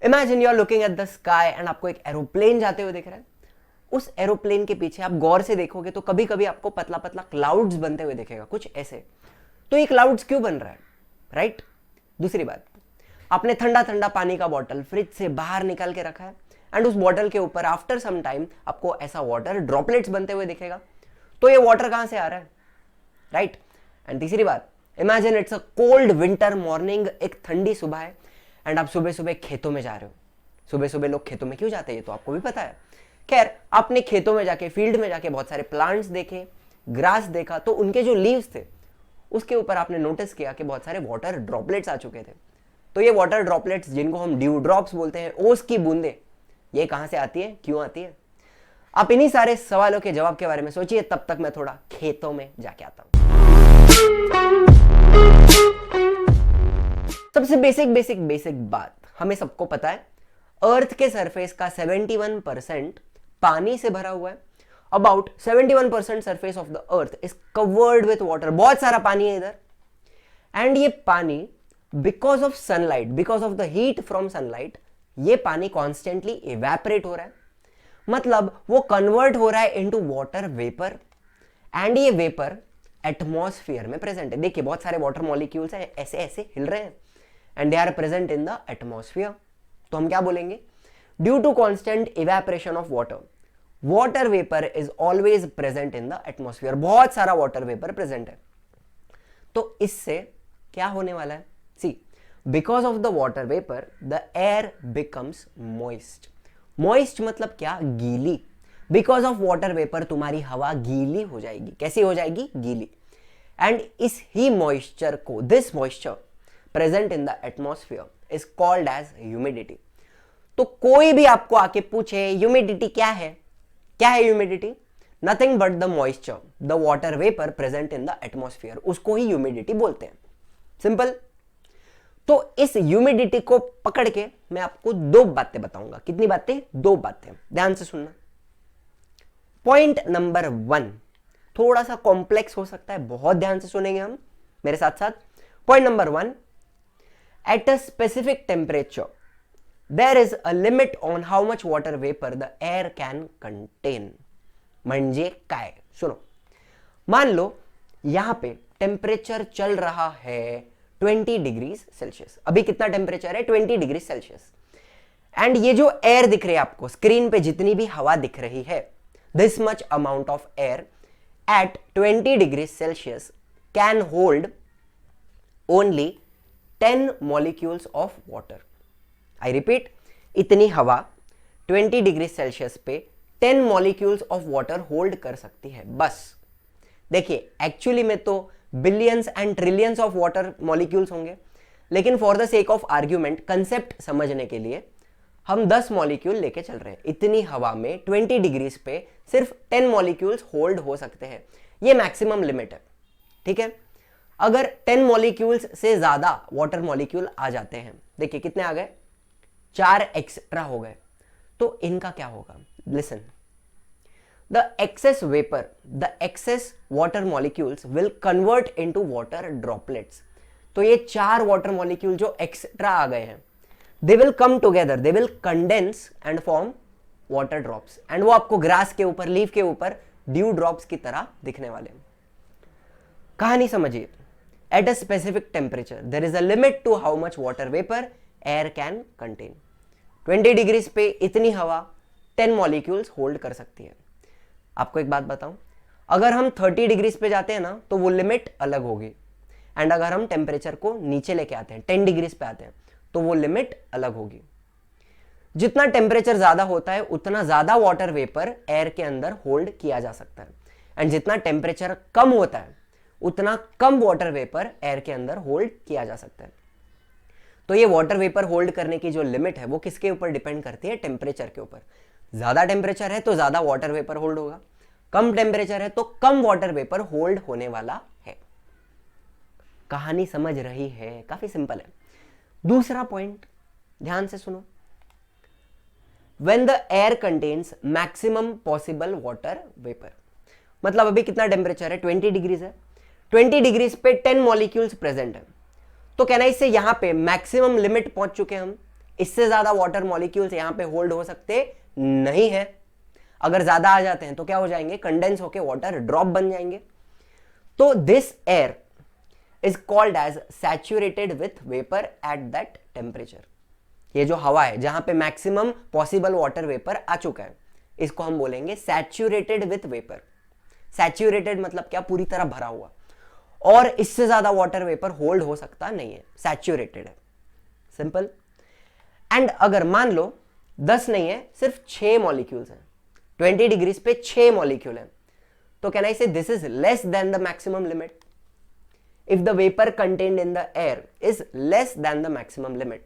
Imagine you are looking at the sky and आपको एक aeroplane जाते हुए दिख रहा है। उस एरोप्लेन के पीछे आप गौर से देखोगे तो कभी कभी आपको पतला पतला क्लाउड्स बनते हुए दिखेगा, कुछ ऐसे। तो ये क्लाउड्स क्यों बन रहा है, राइट? दूसरी बात, आपने ठंडा ठंडा पानी का बॉटल फ्रिज से बाहर निकाल के रखा है एंड उस बॉटल के ऊपर आफ्टर सम टाइम आपको ऐसा वाटर ड्रॉपलेट्स बनते हुए दिखेगा। तो ये वाटर कहां से आ रहा है, राइट? एंड तीसरी बात, imagine it's a cold winter morning, एक ठंडी सुबह है एंड आप सुबह सुबह खेतों में जा रहे हो। सुबह सुबह लोग खेतों में क्यों जाते हैं ये तो आपको भी पता है। खैर, आपने खेतों में जाके, फील्ड में जाके बहुत सारे प्लांट्स देखे, ग्रास देखा, तो उनके जो लीव्स थे उसके ऊपर आपने नोटिस किया कि बहुत सारे वाटर ड्रॉपलेट्स आ चुके थे। तो ये वाटर ड्रॉपलेट्स, जिनको हम ड्यू ड्रॉप्स बोलते हैं, ओस की बूंदे, ये कहां से आती है, क्यों आती है? आप इन्हीं सारे सवालों के जवाब के बारे में सोचिए, तब तक मैं थोड़ा खेतों में जाके आता हूं। सबसे बेसिक बात, हमें सबको पता है अर्थ के सरफेस का 71% पानी से भरा हुआ है। About 71% surface of the earth is covered with water, बहुत सारा पानी है इधर। एंड ये पानी because of sunlight, because of the heat from sunlight, ये पानी कॉन्स्टेंटली इवेपोरेट हो रहा है, मतलब वो कन्वर्ट हो रहा है इनटू वाटर वेपर। एंड ये वेपर एटमॉस्फेयर में प्रेजेंट है। देखिए बहुत सारे वाटर मॉलिक्यूल्स हैं, ऐसे ऐसे हिल रहे हैं and they are present in the atmosphere. तो हम क्या बोलेंगे, due to constant evaporation of water, water vapour is always present in the atmosphere. बहुत सारा वाटर वेपर प्रेजेंट है। तो इससे क्या होने वाला है, see, because of the water vapour the air becomes moist. Moist मतलब क्या, गीली। बिकॉज ऑफ वाटर वेपर तुम्हारी हवा गीली हो जाएगी। कैसी हो जाएगी, गीली। एंड इस ही मॉइस्चर को, this moisture present in the atmosphere is called as humidity. तो कोई भी आपको आके पूछे ह्यूमिडिटी क्या है, क्या है humidity? Nothing but the moisture, the water vapour present in the atmosphere, उसको ही ह्यूमिडिटी बोलते हैं। सिंपल। तो इस ह्यूमिडिटी को पकड़ के मैं आपको दो बातें बताऊंगा। कितनी बातें? दो बातें, ध्यान से सुनना। पॉइंट नंबर 1 थोड़ा सा कॉम्प्लेक्स हो सकता है, बहुत ध्यान से सुनेंगे हम मेरे साथ साथ। Point number 1, eight a specific temperature there is a limit on how much water vapor the air can contain. म्हणजे काय, सुनो। मान लो यहां पे टेम्परेचर चल रहा है 20 डिग्री सेल्सियस। अभी कितना टेम्परेचर है, 20 डिग्री सेल्सियस। एंड ये जो एयर दिख रही है आपको स्क्रीन पे, जितनी भी हवा दिख रही है, this much amount of air at 20 degree Celsius can hold only 10 molecules of water. I repeat, इतनी हवा 20 डिग्री सेल्सियस पे 10 मॉलिक्यूल्स ऑफ वाटर होल्ड कर सकती है, बस। देखिए एक्चुअली में तो billions and trillions of water molecules होंगे, लेकिन for the sake of argument, concept समझने के लिए हम 10 मॉलिक्यूल लेके चल रहे हैं। इतनी हवा में 20 डिग्रीज पे सिर्फ 10 मॉलिक्यूल्स होल्ड हो सकते हैं, ये मैक्सिमम लिमिट है, ठीक है। अगर 10 मॉलिक्यूल्स से ज्यादा वाटर मॉलिक्यूल आ जाते हैं, देखिए कितने आ गए, 4 एक्स्ट्रा हो गए, तो इनका क्या होगा? Listen, the excess vapour, the excess water molecules will convert into water droplets. तो ये 4 वाटर मॉलिक्यूल जो एक्स्ट्रा आ गए हैं, they will come together, they will condense and form water drops. And वो आपको ग्रास के ऊपर, लीफ के ऊपर ड्यू ड्रॉप्स की तरह दिखने वाले हैं। कहानी समझिए, at a specific temperature there is a limit to how much water vapour air can contain. 20 degrees पे इतनी हवा 10 मॉलिक्यूल्स होल्ड कर सकती है। आपको एक बात बताऊं, अगर हम 30 डिग्रीज पे जाते हैं ना, तो वो लिमिट अलग होगी। एंड अगर हम टेम्परेचर को नीचे लेके आते हैं, 10 डिग्रीज पे आते हैं, तो वो लिमिट अलग होगी। जितना टेम्परेचर ज्यादा होता है उतना ज्यादा वाटर वेपर एयर के अंदर होल्ड किया जा सकता है। एंड जितना टेम्परेचर कम होता है उतना कम वाटर वेपर एयर के अंदर होल्ड किया जा सकता है। तो ये वाटर वेपर होल्ड करने की जो लिमिट है वो किसके ऊपर डिपेंड करती है? टेम्परेचर के ऊपर। ज्यादा टेम्परेचर है तो ज्यादा वाटर वेपर होल्ड होगा, कम टेम्परेचर है तो कम वाटर वेपर होल्ड होने वाला है। कहानी समझ रही है? काफी सिंपल है। दूसरा पॉइंट ध्यान से सुनो, when the air contains maximum possible water vapour, मतलब अभी कितना टेम्परेचर है? 20 डिग्रीज है। 20 डिग्रीज पे 10 मॉलिक्यूल्स प्रेजेंट है, तो कहना इससे यहां पे मैक्सिमम लिमिट पहुंच चुके हैं हम इससे ज्यादा वाटर मॉलिक्यूल्स यहां पे होल्ड हो सकते नहीं है। अगर ज्यादा आ जाते हैं तो क्या हो जाएंगे, कंडेंस होके वाटर ड्रॉप बन जाएंगे। तो this air is called as saturated with vapour at that temperature. ये जो हवा है जहां पे मैक्सिमम पॉसिबल वाटर वेपर आ चुका है, इसको हम बोलेंगे सैचुरेटेड विथ वेपर। सैचुरेटेड मतलब क्या, पूरी तरह भरा हुआ, और इससे ज्यादा वाटर वेपर होल्ड हो सकता नहीं है, सैचुरेटेड है, सिंपल। एंड अगर मान लो 10 नहीं है, सिर्फ 6 मॉलिक्यूल्स हैं, 20 डिग्रीज पे 6 मॉलिक्यूल हैं, तो कैन आई से this is less then the maximum limit. If the vapour contained in the air is less then the maximum limit,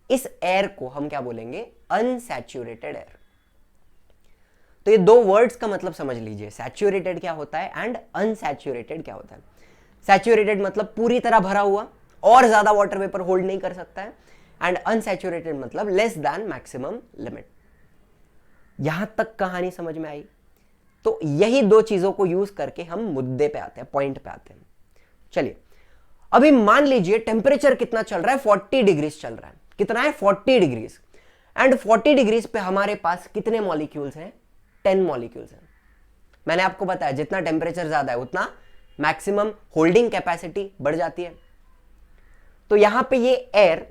इस एयर को हम क्या बोलेंगे, अनसैचुरेटेड एयर। तो ये दो वर्ड्स का मतलब समझ लीजिए, सैचुरेटेड क्या होता है एंड अनसैचुरेटेड क्या होता है। सैचुरेटेड मतलब पूरी तरह भरा हुआ और ज्यादा वाटर वेपर होल्ड नहीं कर सकता है, एंड अनसैचुरेटेड मतलब लेस देन मैक्सिमम लिमिट। यहां तक कहानी समझ में आई? तो यही दो चीजों को यूज करके हम मुद्दे पे आते हैं, पॉइंट पे आते हैं। चलिए, अभी मान लीजिए टेम्परेचर कितना चल रहा है, 40 डिग्रीज चल रहा है। कितना है, 40 डिग्रीज। एंड 40 डिग्रीज पे हमारे पास कितने मॉलिक्यूल्स हैं, 10 मॉलिक्यूल्स हैं। मैंने आपको बताया जितना टेम्परेचर ज्यादा है उतना मैक्सिमम होल्डिंग कैपेसिटी बढ़ जाती है। तो यहां पे ये एयर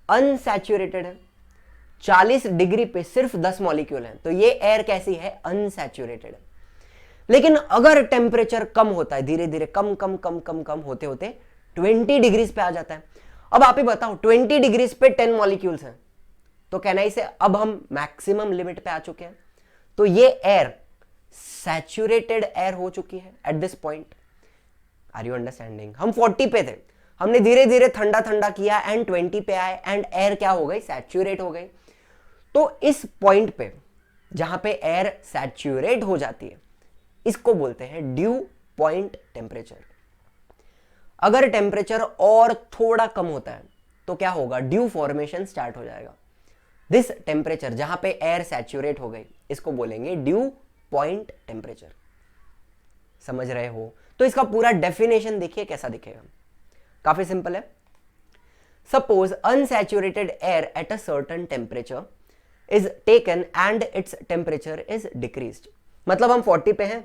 अनसैचुरेटेड है, 40 डिग्री पे सिर्फ 10 मॉलिक्यूल हैं, तो ये एयर कैसी है, अनसैचुरेटेड है। लेकिन अगर टेम्परेचर कम होता है, धीरे धीरे कम कम कम कम कम होते होते 20 डिग्रीज पे आ जाता है। अब आप ही बताओ, 20 डिग्रीज पे 10 मॉलिक्यूल्स हैं, तो कहना इसे अब हम मैक्सिमम लिमिट पे आ चुके हैं। तो ये एयर सैचुरेटेड एयर हो चुकी है at this point. Are you understanding? हम 40 पे थे, हमने धीरे धीरे ठंडा ठंडा किया एंड 20 पे आए एंड एयर क्या हो गई, सैचुरेट हो गई। तो इस पॉइंट पे जहां पे एयर सैचुरेट हो जाती है, इसको बोलते हैं ड्यू पॉइंट टेम्परेचर। अगर टेम्परेचर और थोड़ा कम होता है तो क्या होगा, ड्यू फॉर्मेशन स्टार्ट हो जाएगा। दिस टेम्परेचर जहां पे एयर सैचुरेट हो गई, इसको बोलेंगे ड्यू पॉइंट टेम्परेचर। समझ रहे हो? तो इसका पूरा डेफिनेशन देखिए कैसा दिखेगा, काफी सिंपल है। Suppose unsaturated air at a certain temperature is taken and its temperature is decreased. मतलब हम 40 पे हैं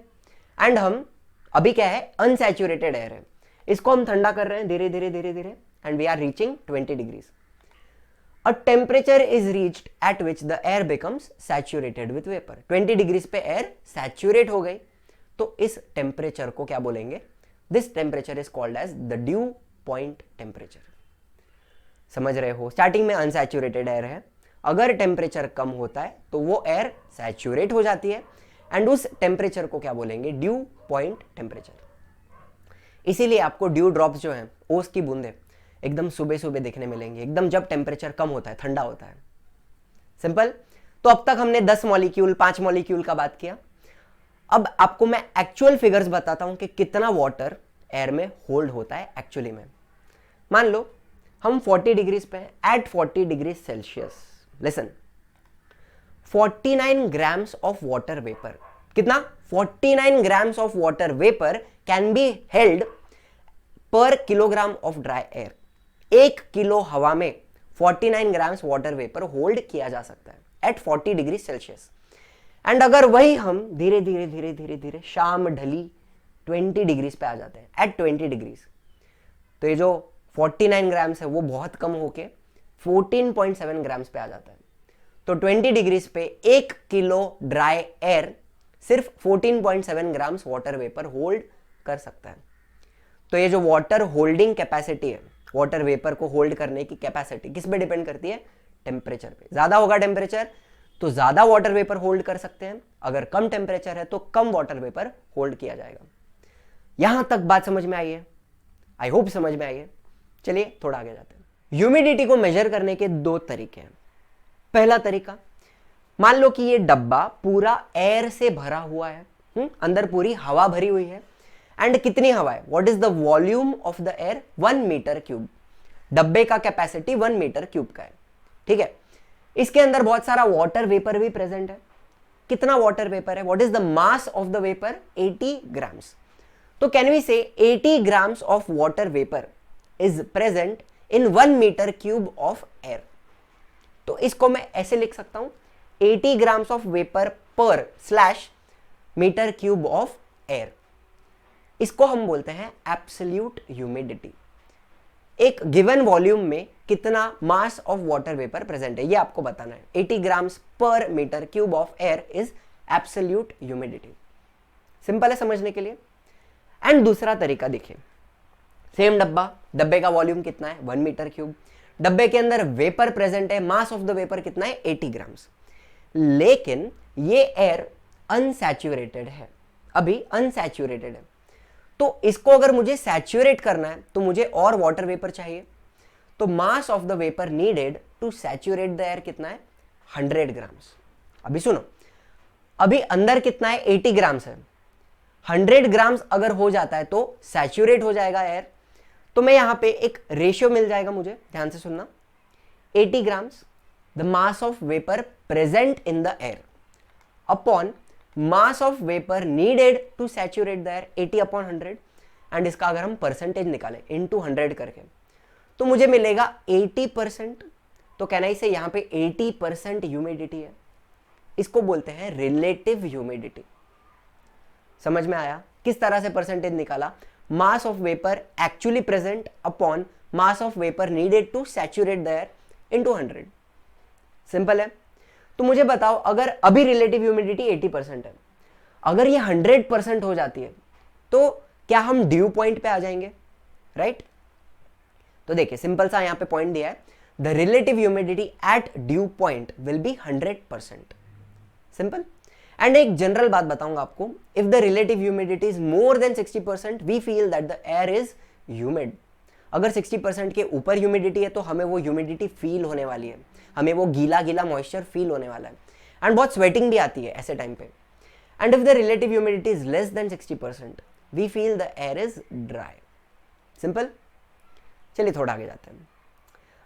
एंड हम अभी क्या है, अनसैचुरेटेड एयर है, इसको हम ठंडा कर रहे हैं धीरे धीरे धीरे धीरे and we are reaching 20 degrees. A temperature is reached at which the air becomes saturated with vapour. 20 degrees पे एयर सैचुरेट हो गई, तो इस टेम्परेचर को क्या बोलेंगे, this temperature is called as the dew point temperature. समझ रहे हो? स्टार्टिंग में अनसैचुरेटेड एयर है, अगर टेम्परेचर कम होता है तो वो एयर सैचुरेट हो जाती है एंड उस टेम्परेचर को क्या बोलेंगे, ड्यू पॉइंट टेम्परेचर। इसीलिए आपको ड्यू ड्रॉप्स जो हैं, ओस की बूंदे एकदम सुबह सुबह देखने मिलेंगे, एकदम जब टेम्परेचर कम होता है, ठंडा होता है। सिंपल। तो अब तक हमने 10 मॉलिक्यूल 5 मॉलिक्यूल का बात किया। अब आपको मैं एक्चुअल फिगर्स बताता हूं कि कितना वाटर एयर में होल्ड होता है एक्चुअली में। मान लो हम 40 डिग्रीज पे हैं, at 40 degree Celsius, listen, 49 grams of water vapour. कितना? 49 grams of water vapour can be held per kilogram of dry air. 1 kilo हवा में 49 ग्राम्स वाटर वेपर होल्ड किया जा सकता है एट 40 डिग्री सेल्सियस। एंड अगर वही हम धीरे धीरे धीरे धीरे धीरे शाम ढली 20 डिग्रीज पे आ जाते हैं, एट 20 डिग्रीज, तो ये जो 49 ग्राम्स है वो बहुत कम होके 14.7 ग्राम्स पे आ जाता है। तो 20 डिग्रीज पे 1 किलो ड्राई एयर सिर्फ 14.7 ग्राम्स वाटर वेपर होल्ड कर सकता है। तो ये जो वाटर होल्डिंग कैपेसिटी है, वाटर वेपर को होल्ड करने की कैपेसिटी किस पे डिपेंड करती है, टेम्परेचर पे। ज्यादा होगा टेम्परेचर तो ज्यादा वाटर वेपर होल्ड कर सकते हैं, अगर कम टेम्परेचर है तो कम वाटर वेपर होल्ड किया जाएगा। यहां तक बात समझ में आई है? आई होप समझ में आई है। चलिए थोड़ा आगे जाते हैं। ह्यूमिडिटी को मेजर करने के 2 तरीके हैं। पहला तरीका, मान लो कि ये डब्बा पूरा एयर से भरा हुआ है, अंदर पूरी हवा भरी हुई है। एंड कितनी हवा है, what is the volume of the air, 1 metre cube. डब्बे का कैपेसिटी 1 मीटर क्यूब का है, ठीक है। इसके अंदर बहुत सारा वाटर वेपर भी प्रेजेंट है। कितना वाटर वेपर है, what is the mass of the vapour, 80 grams. तो can we say 80 grams of water vapour is present in 1 metre cube of air. तो इसको मैं ऐसे लिख सकता हूं 80 grams of vapour per slash metre cube of air. इसको हम बोलते हैं एब्सोल्यूट ह्यूमिडिटी। एक गिवन वॉल्यूम में कितना mass of water vapour present है ये आपको बताना है। 80 grams per metre cube of air is absolute humidity. Simple है समझने के लिए। एंड दूसरा तरीका देखिए, सेम डब्बे का वॉल्यूम कितना है 1 मीटर क्यूब, डब्बे के अंदर वेपर प्रेजेंट है, मास ऑफ द वेपर कितना है 80 ग्राम्स, लेकिन ये एयर अनसैचुरेटेड है, अभी अनसैचुरेटेड है। तो इसको अगर मुझे सैचुरेट करना है तो मुझे और वाटर वेपर चाहिए। तो mass of the vapour needed to saturate the air कितना है 100 ग्राम्स। अभी सुनो, अभी अंदर कितना है 80 ग्राम्स है, 100 ग्राम्स अगर हो जाता है तो सैचुरेट हो जाएगा एयर। तो मैं यहां पे एक रेशियो मिल जाएगा मुझे, ध्यान से सुनना, 80 grams the mass of vapour present in the air upon mass of vapour needed to saturate the air 80 upon 100। And इसका अगर हम परसेंटेज निकालें इनटू 100 करके तो मुझे मिलेगा 80%। तो कहना इसे यहां पे 80% ह्यूमिडिटी है। इसको बोलते हैं रिलेटिव ह्यूमिडिटी। समझ में आया किस तरह से परसेंटेज निकाला? Mass of vapour actually present upon mass of vapour needed to saturate the air into 100। Simple है। तो मुझे बताओ, अगर अभी रिलेटिव ह्यूमिडिटी 80% है, अगर ये 100% हो जाती है तो क्या हम ड्यू पॉइंट पे आ जाएंगे? राइट? तो देखिए सिंपल सा यहां पे पॉइंट दिया है, the relative humidity at dew point will be 100%। Simple. And एक जनरल बात बताऊंगा आपको, if the relative humidity is more than 60% we feel that the air is humid. अगर 60% के ऊपर ह्यूमिडिटी है तो हमें वो ह्यूमिडिटी फील होने वाली है, हमें वो गीला गीला मॉइस्चर फील होने वाला है, एंड बहुत स्वेटिंग भी आती है ऐसे टाइम पे। And if the relative humidity is less than 60% we feel the air is dry. Simple. चलिए थोड़ा आगे जाते हैं।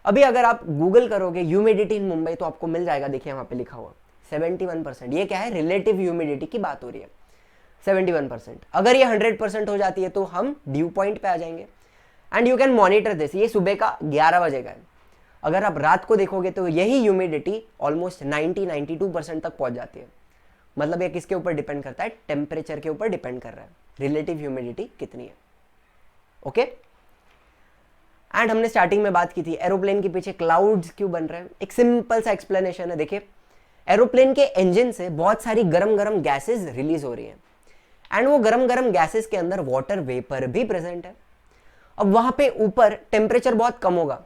अभी अगर आप गूगल करोगे ह्यूमिडिटी इन मुंबई तो आपको मिल जाएगा, देखिए वहां पे लिखा हुआ 71%। ये क्या है? रिलेटिव ह्यूमिडिटी की बात हो रही है। 71%। अगर ये 100% हो जाती है तो हम ड्यू पॉइंट पे आ जाएंगे। And you can monitor this. ये सुबह का 11 बजे का है, अगर आप रात को देखोगे तो यही ह्यूमिडिटी ऑलमोस्ट 90-92% तक पहुंच जाती है। मतलब ये किसके ऊपर डिपेंड करता है? टेम्परेचर के ऊपर डिपेंड कर रहा है रिलेटिव ह्यूमिडिटी कितनी है। ओके। एंड हमने स्टार्टिंग में बात की थी एरोप्लेन के पीछे क्लाउड्स क्यों बन रहे हैं। एक सिंपल सा एक्सप्लेनेशन है। देखिए, एरोप्लेन के इंजन से बहुत सारी गरम गरम गैसेस रिलीज हो रही हैं, एंड वो गरम गरम गैसेस के अंदर वाटर वेपर भी प्रेजेंट है। अब वहां पे ऊपर टेम्परेचर बहुत कम होगा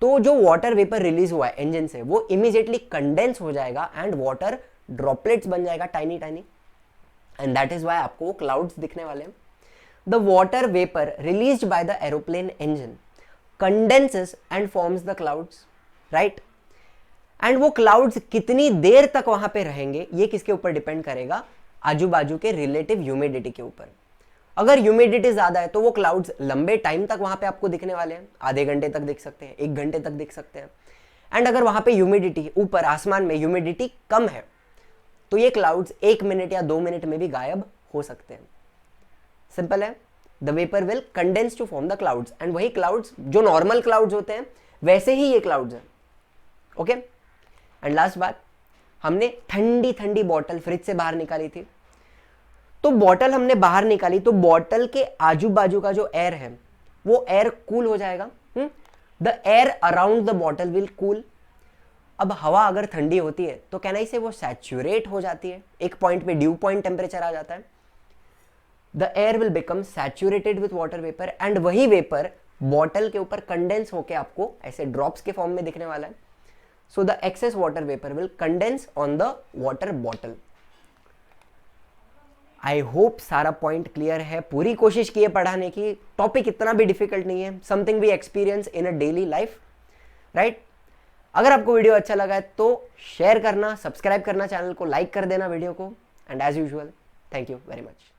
तो जो वाटर वेपर रिलीज हुआ है इंजन से वो इमीडिएटली कंडेंस हो जाएगा एंड वाटर ड्रॉपलेट्स बन जाएगा tiny tiny, and that is why आपको वो क्लाउड्स दिखने वाले हैं। The water vapour released by the aeroplane engine condenses and forms the clouds, right? And वो क्लाउड्स कितनी देर तक वहां पे रहेंगे ये किसके ऊपर डिपेंड करेगा? आजू बाजू के रिलेटिव ह्यूमिडिटी के ऊपर। अगर ह्यूमिडिटी ज्यादा है तो वो क्लाउड्स लंबे टाइम तक वहां पे आपको दिखने वाले हैं, आधे घंटे तक दिख सकते हैं, 1 घंटे तक दिख सकते हैं। एंड अगर वहां पे ह्यूमिडिटी ऊपर आसमान में ह्यूमिडिटी कम है तो ये क्लाउड्स 1 मिनट या 2 मिनट में भी गायब हो सकते हैं। सिंपल है। The vapour will condense to form the clouds, and वही क्लाउड्स जो नॉर्मल क्लाउड्स होते हैं वैसे ही ये क्लाउड्स हैं। ओके। एंड लास्ट बात, हमने ठंडी ठंडी बॉटल फ्रिज से बाहर निकाली थी, तो बॉटल हमने बाहर निकाली तो बॉटल के आजू बाजू का जो एयर है वो एयर कूल हो जाएगा। The air around the bottle will cool. अब हवा अगर ठंडी होती है तो कहना इसे वो सैचुरेट हो जाती है, एक पॉइंट पे ड्यू पॉइंट टेम्परेचर आ जाता है। The air will become saturated with water vapour, and वही वेपर बॉटल के ऊपर कंडेंस होके आपको ऐसे ड्रॉप्स के फॉर्म में दिखने वाला है। So the excess water vapour will condense on the water bottle. I hope सारा पॉइंट क्लियर है। पूरी कोशिश की है पढ़ाने की, टॉपिक इतना भी डिफिकल्ट नहीं है, something we experience in a daily life, right? अगर आपको वीडियो अच्छा लगा है तो शेयर करना, सब्सक्राइब करना, चैनल को लाइक कर देना वीडियो को, and as usual thank you very much.